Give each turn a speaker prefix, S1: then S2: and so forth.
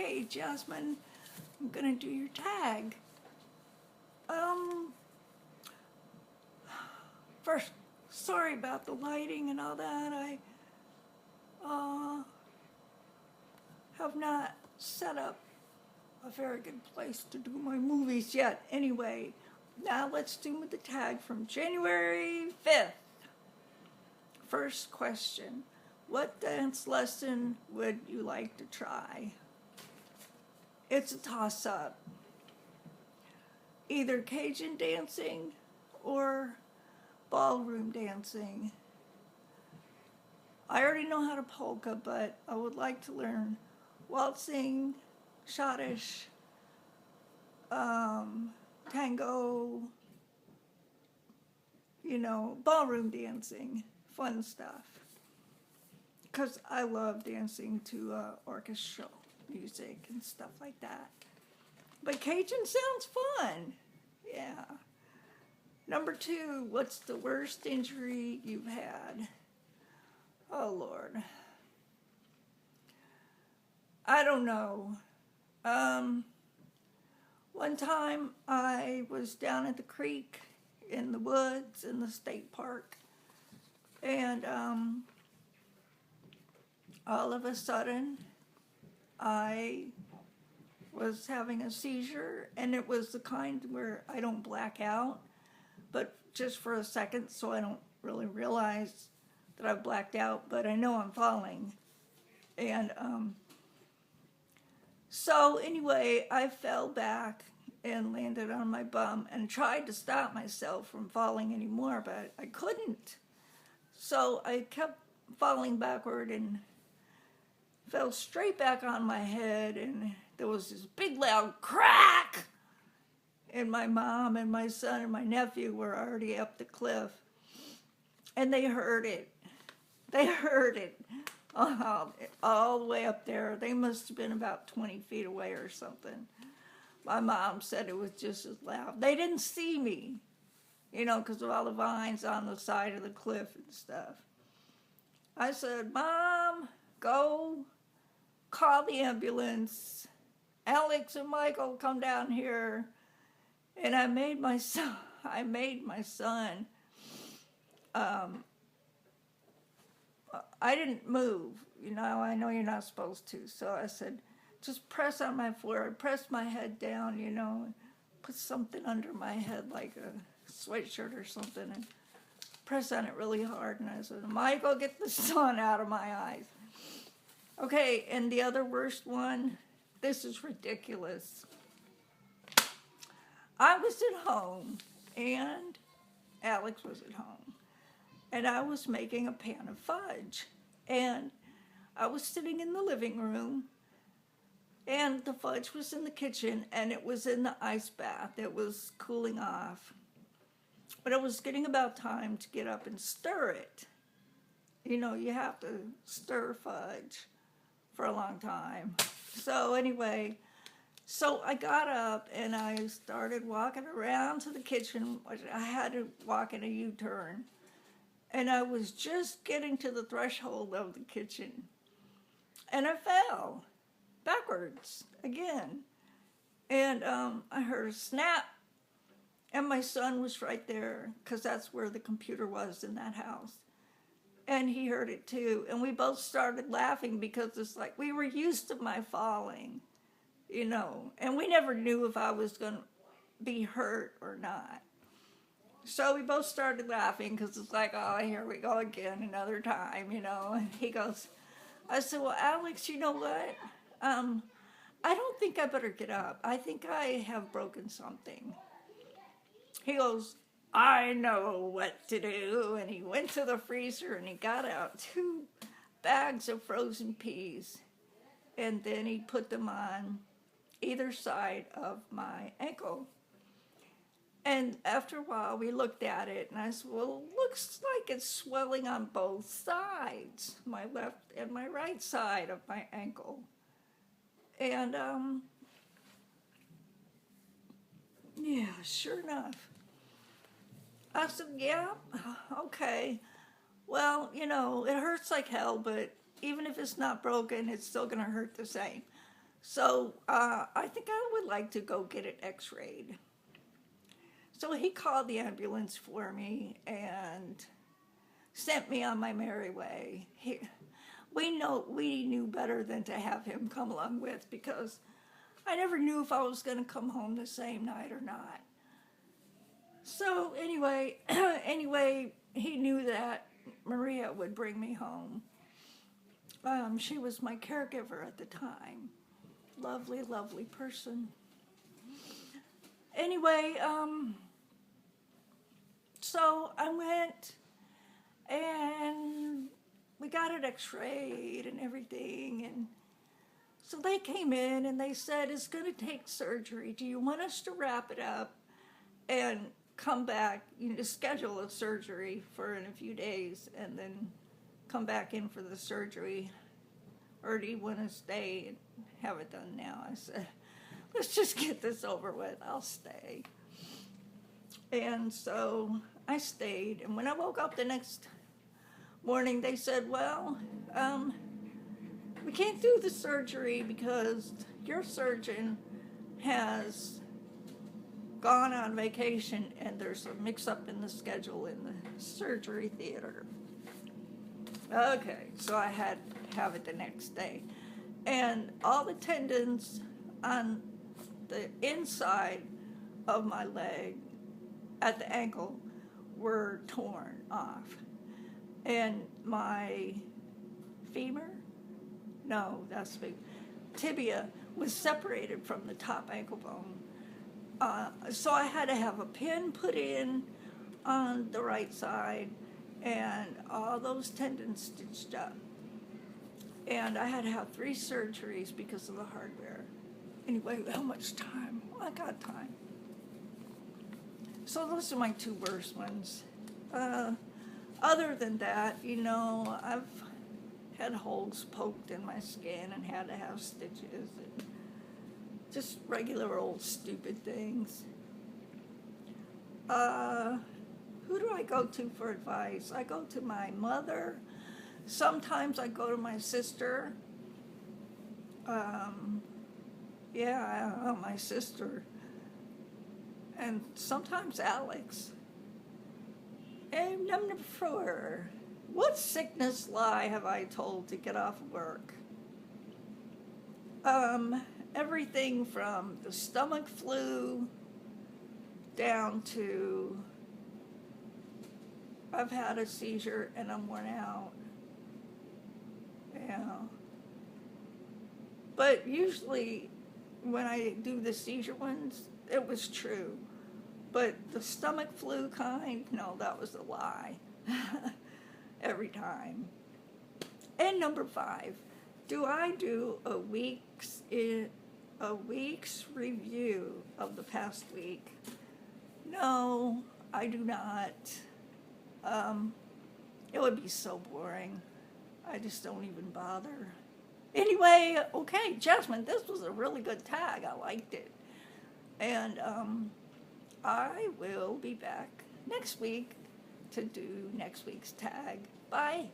S1: Okay, Jasmine, I'm gonna do your tag. First, sorry about the lighting and all that. I have not set up a very good place to do my movies yet. Anyway, now let's do the tag from January 5th. First question, what dance lesson would you like to try? It's a toss-up. Either Cajun dancing or ballroom dancing. I already know how to polka, but I would like to learn waltzing, schottisch, tango, ballroom dancing, fun stuff. Because I love dancing to orchestral music and stuff like that. But Cajun sounds fun. Yeah. Number 2, what's the worst injury you've had? Oh, Lord. I don't know. One time I was down at the creek in the woods in the state park, and all of a sudden I was having a seizure, and it was the kind where I don't black out, but just for a second, so I don't really realize that I've blacked out, but I know I'm falling. And so anyway, I fell back and landed on my bum and tried to stop myself from falling anymore, but I couldn't. So I kept falling backward and fell straight back on my head, and there was this big loud crack, and my mom and my son and my nephew were already up the cliff, and they heard it. They heard it all the way up there. They must have been about 20 feet away or something. My mom said it was just as loud. They didn't see me, because of all the vines on the side of the cliff and stuff. I said, Mom, go call the ambulance. Alex and Michael, come down here. And I made my son, I didn't move, I know you're not supposed to. So I said, just press on my forehead, press my head down, and put something under my head like a sweatshirt or something, and press on it really hard. And I said, Michael, get the sun out of my eyes. Okay, and the other worst one, this is ridiculous. I was at home, and Alex was at home, and I was making a pan of fudge, and I was sitting in the living room, and the fudge was in the kitchen, and it was in the ice bath. It was cooling off, but it was getting about time to get up and stir it. You have to stir fudge for a long time. So anyway, so I got up and I started walking around to the kitchen. I had to walk in a U-turn. And I was just getting to the threshold of the kitchen. And I fell backwards again. And I heard a snap. And my son was right there, because that's where the computer was in that house. And he heard it too. And we both started laughing, because it's like we were used to my falling, and we never knew if I was going to be hurt or not. So we both started laughing, because it's like, oh, here we go again, another time, And he goes, I said, well, Alex, you know what? I don't think I better get up. I think I have broken something. He goes, I know what to do. And he went to the freezer and he got out 2 bags of frozen peas. And then he put them on either side of my ankle. And after a while, we looked at it, and I said, well, it looks like it's swelling on both sides, my left and my right side of my ankle. And, yeah, sure enough. I said, yeah, okay. Well, it hurts like hell, but even if it's not broken, it's still going to hurt the same. So I think I would like to go get it x-rayed. So he called the ambulance for me and sent me on my merry way. We knew better than to have him come along with, because I never knew if I was going to come home the same night or not. So anyway, he knew that Maria would bring me home. She was my caregiver at the time. Lovely, lovely person. Anyway, so I went and we got it x-rayed and everything. And so they came in and they said, it's going to take surgery. Do you want us to wrap it up and come back, schedule a surgery for in a few days and then come back in for the surgery? Or do you want to stay and have it done now? I said, let's just get this over with. I'll stay. And so I stayed. And when I woke up the next morning, they said, well, we can't do the surgery because your surgeon has gone on vacation and there's a mix-up in the schedule in the surgery theater. Okay, so I had to have it the next day. And all the tendons on the inside of my leg at the ankle were torn off. And my femur, no, that's big, tibia was separated from the top ankle bone. So I had to have a pin put in on the right side and all those tendons stitched up. And I had to have 3 surgeries because of the hardware. Anyway, how much time? Well, I got time. So those are my 2 worst ones. Other than that, I've had holes poked in my skin and had to have stitches. And just regular old stupid things. Who do I go to for advice? I go to my mother. Sometimes I go to my sister. My sister. And sometimes Alex. And number 4, what sickness lie have I told to get off work? Everything from the stomach flu down to I've had a seizure and I'm worn out. Yeah. But usually when I do the seizure ones, it was true. But the stomach flu kind, no, that was a lie. Every time. And number 5, do I do a week's review of the past week? No, I do not. It would be so boring. I just don't even bother. Anyway, okay, Jasmine, this was a really good tag. I liked it. And I will be back next week to do next week's tag. Bye.